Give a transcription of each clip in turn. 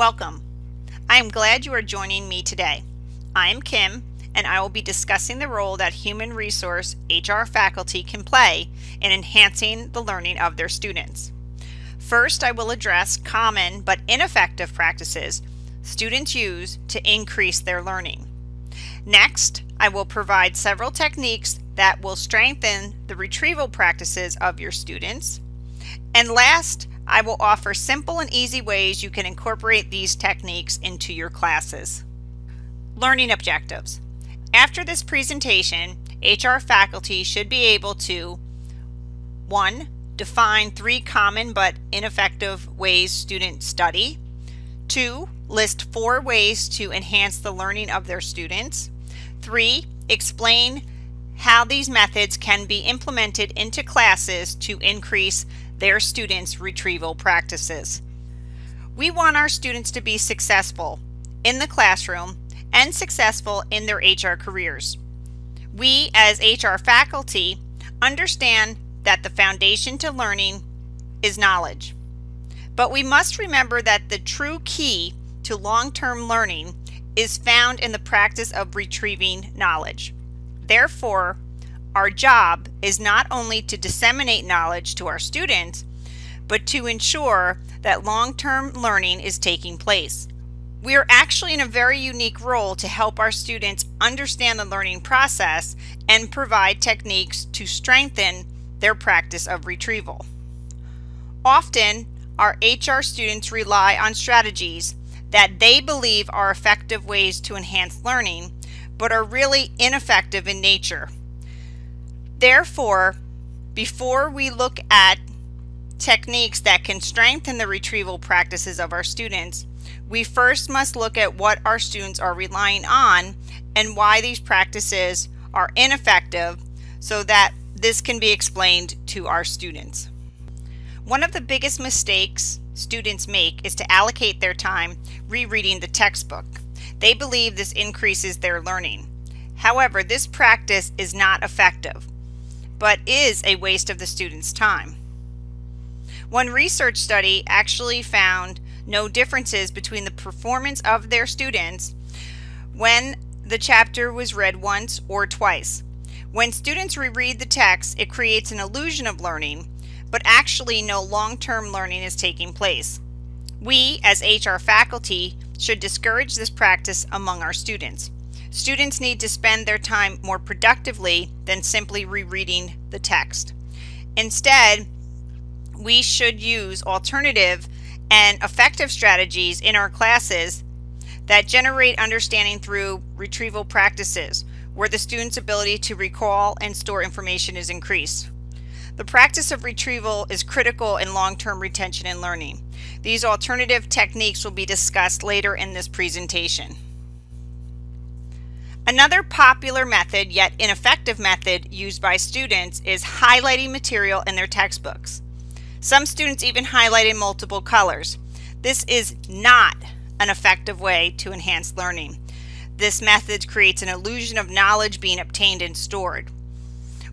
Welcome. I am glad you are joining me today. I am Kim, and I will be discussing the role that human resource HR faculty can play in enhancing the learning of their students. First, I will address common but ineffective practices students use to increase their learning. Next, I will provide several techniques that will strengthen the retrieval practices of your students. And last, I will offer simple and easy ways you can incorporate these techniques into your classes. Learning objectives. After this presentation, HR faculty should be able to 1. Define 3 common but ineffective ways students study. 2. List 4 ways to enhance the learning of their students. 3. Explain how these methods can be implemented into classes to increase their students' retrieval practices. We want our students to be successful in the classroom and successful in their HR careers. We, as HR faculty, understand that the foundation to learning is knowledge. But we must remember that the true key to long-term learning is found in the practice of retrieving knowledge. Therefore, our job is not only to disseminate knowledge to our students, but to ensure that long-term learning is taking place. We are actually in a very unique role to help our students understand the learning process and provide techniques to strengthen their practice of retrieval. Often, our HR students rely on strategies that they believe are effective ways to enhance learning, but are really ineffective in nature. Therefore, before we look at techniques that can strengthen the retrieval practices of our students, we first must look at what our students are relying on and why these practices are ineffective so that this can be explained to our students. One of the biggest mistakes students make is to allocate their time rereading the textbook. They believe this increases their learning. However, this practice is not effective, but is a waste of the student's time. One research study actually found no differences between the performance of their students when the chapter was read once or twice. When students reread the text, it creates an illusion of learning, but actually no long-term learning is taking place. We, as HR faculty, should discourage this practice among our students. Students need to spend their time more productively than simply rereading the text. Instead, we should use alternative and effective strategies in our classes that generate understanding through retrieval practices, where the student's ability to recall and store information is increased. The practice of retrieval is critical in long-term retention and learning. These alternative techniques will be discussed later in this presentation. Another popular method, yet ineffective method, used by students is highlighting material in their textbooks. Some students even highlight in multiple colors. This is not an effective way to enhance learning. This method creates an illusion of knowledge being obtained and stored.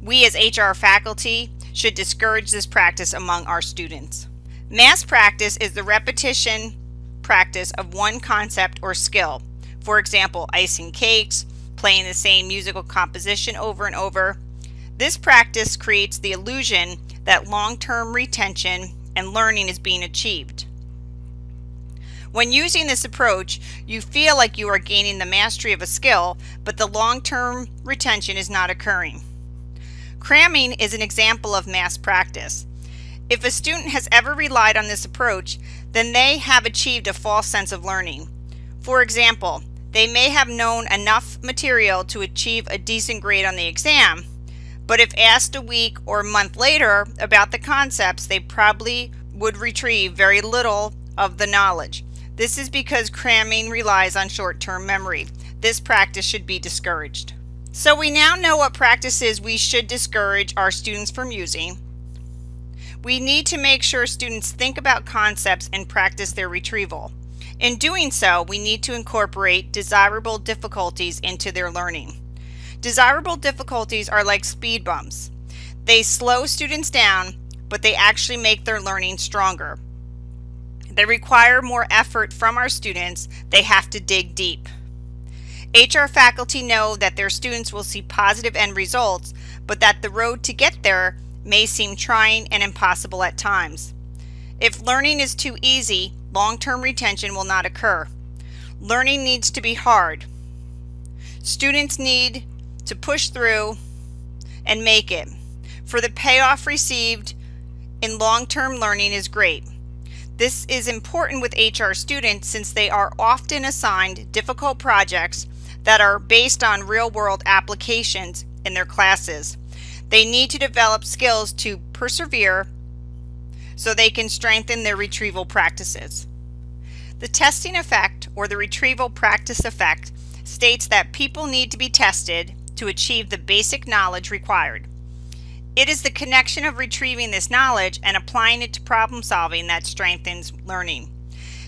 We as HR faculty should discourage this practice among our students. Mass practice is the repetition practice of one concept or skill. For example, icing cakes, playing the same musical composition over and over. This practice creates the illusion that long-term retention and learning is being achieved. When using this approach, you feel like you are gaining the mastery of a skill, but the long-term retention is not occurring. Cramming is an example of mass practice. If a student has ever relied on this approach, then they have achieved a false sense of learning. For example, they may have known enough material to achieve a decent grade on the exam, but if asked a week or a month later about the concepts, they probably would retrieve very little of the knowledge. This is because cramming relies on short-term memory. This practice should be discouraged. So we now know what practices we should discourage our students from using. We need to make sure students think about concepts and practice their retrieval. In doing so, we need to incorporate desirable difficulties into their learning. Desirable difficulties are like speed bumps. They slow students down, but they actually make their learning stronger. They require more effort from our students. They have to dig deep. HR faculty know that their students will see positive end results, but that the road to get there may seem trying and impossible at times. If learning is too easy, long-term retention will not occur. Learning needs to be hard. Students need to push through and make it, for the payoff received in long-term learning is great. This is important with HR students since they are often assigned difficult projects that are based on real-world applications in their classes. They need to develop skills to persevere so they can strengthen their retrieval practices. The testing effect, or the retrieval practice effect, states that people need to be tested to achieve the basic knowledge required. It is the connection of retrieving this knowledge and applying it to problem solving that strengthens learning.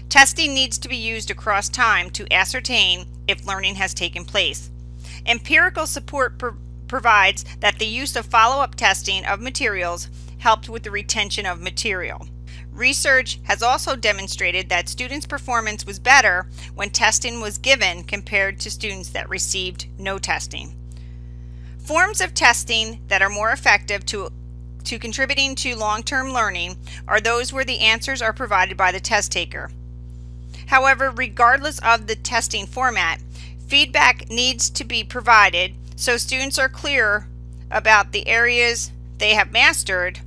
Testing needs to be used across time to ascertain if learning has taken place. Empirical support provides that the use of follow-up testing of materials helped with the retention of material. Research has also demonstrated that students' performance was better when testing was given compared to students that received no testing. Forms of testing that are more effective to contributing to long-term learning are those where the answers are provided by the test taker. However, regardless of the testing format, feedback needs to be provided so students are clear about the areas they have mastered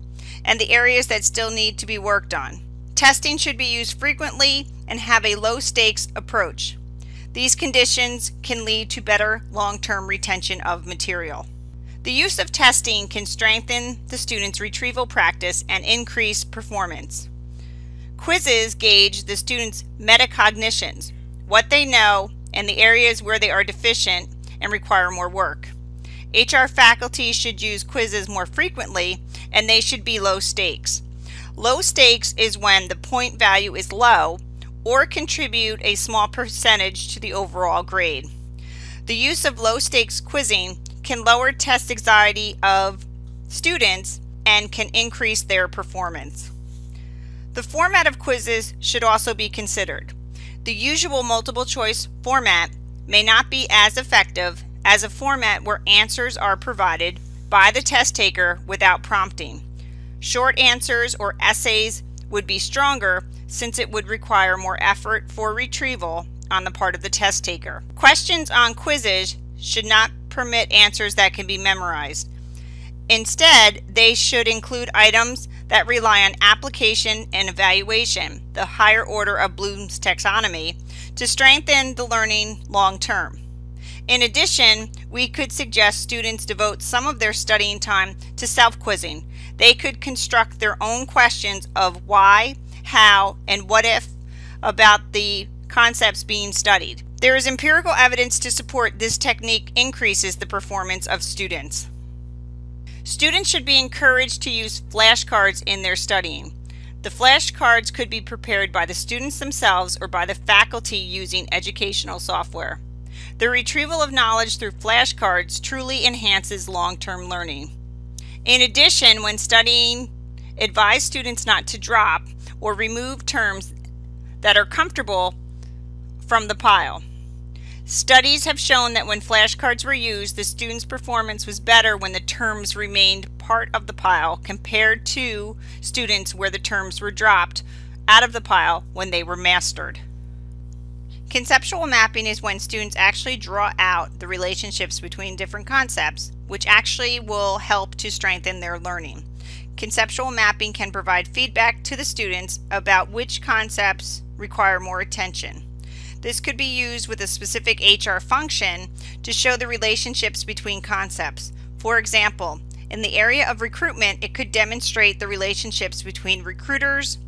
and the areas that still need to be worked on. Testing should be used frequently and have a low-stakes approach. These conditions can lead to better long-term retention of material. The use of testing can strengthen the student's retrieval practice and increase performance. Quizzes gauge the student's metacognitions, what they know, and the areas where they are deficient and require more work. HR faculty should use quizzes more frequently, and they should be low stakes. Low stakes is when the point value is low or contribute a small percentage to the overall grade. The use of low stakes quizzing can lower test anxiety of students and can increase their performance. The format of quizzes should also be considered. The usual multiple choice format may not be as effective as a format where answers are provided by the test taker without prompting. Short answers or essays would be stronger since it would require more effort for retrieval on the part of the test taker. Questions on quizzes should not permit answers that can be memorized. Instead, they should include items that rely on application and evaluation, the higher order of Bloom's taxonomy, to strengthen the learning long term. In addition, we could suggest students devote some of their studying time to self-quizzing. They could construct their own questions of why, how, and what if about the concepts being studied. There is empirical evidence to support this technique increases the performance of students. Students should be encouraged to use flashcards in their studying. The flashcards could be prepared by the students themselves or by the faculty using educational software. The retrieval of knowledge through flashcards truly enhances long-term learning. In addition, when studying, advise students not to drop or remove terms that are comfortable from the pile. Studies have shown that when flashcards were used, the students' performance was better when the terms remained part of the pile compared to students where the terms were dropped out of the pile when they were mastered. Conceptual mapping is when students actually draw out the relationships between different concepts, which actually will help to strengthen their learning. Conceptual mapping can provide feedback to the students about which concepts require more attention. This could be used with a specific HR function to show the relationships between concepts. For example, in the area of recruitment, it could demonstrate the relationships between recruiters,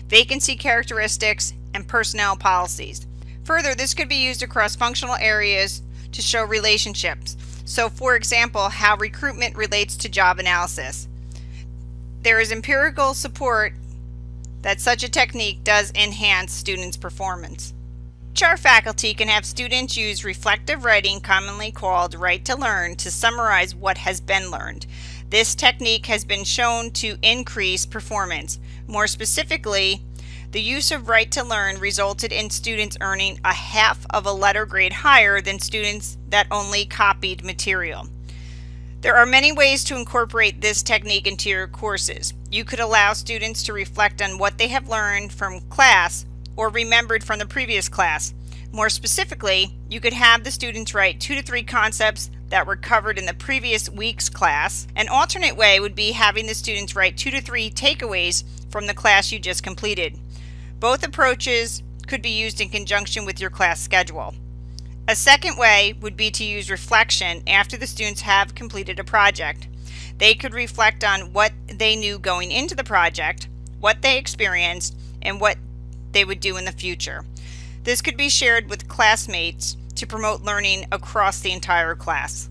vacancy characteristics, and personnel policies. Further, this could be used across functional areas to show relationships. So, for example, how recruitment relates to job analysis. There is empirical support that such a technique does enhance students' performance. HR faculty can have students use reflective writing, commonly called Write to Learn, to summarize what has been learned. This technique has been shown to increase performance. More specifically, The use of Right to Learn resulted in students earning a half of a letter grade higher than students that only copied material. There are many ways to incorporate this technique into your courses. You could allow students to reflect on what they have learned from class or remembered from the previous class. More specifically, you could have the students write 2 to 3 concepts that were covered in the previous week's class. An alternate way would be having the students write 2 to 3 takeaways from the class you just completed. Both approaches could be used in conjunction with your class schedule. A second way would be to use reflection after the students have completed a project. They could reflect on what they knew going into the project, what they experienced, and what they would do in the future. This could be shared with classmates to promote learning across the entire class.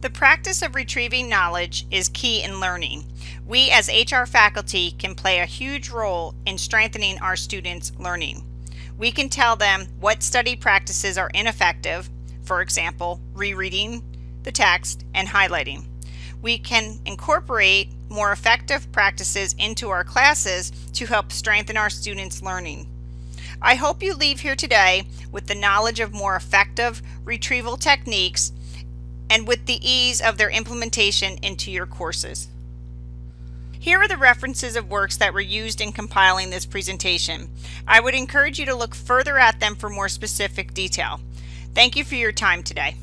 The practice of retrieving knowledge is key in learning. We as HR faculty can play a huge role in strengthening our students' learning. We can tell them what study practices are ineffective, for example, rereading the text and highlighting. We can incorporate more effective practices into our classes to help strengthen our students' learning. I hope you leave here today with the knowledge of more effective retrieval techniques and with the ease of their implementation into your courses. Here are the references of works that were used in compiling this presentation. I would encourage you to look further at them for more specific detail. Thank you for your time today.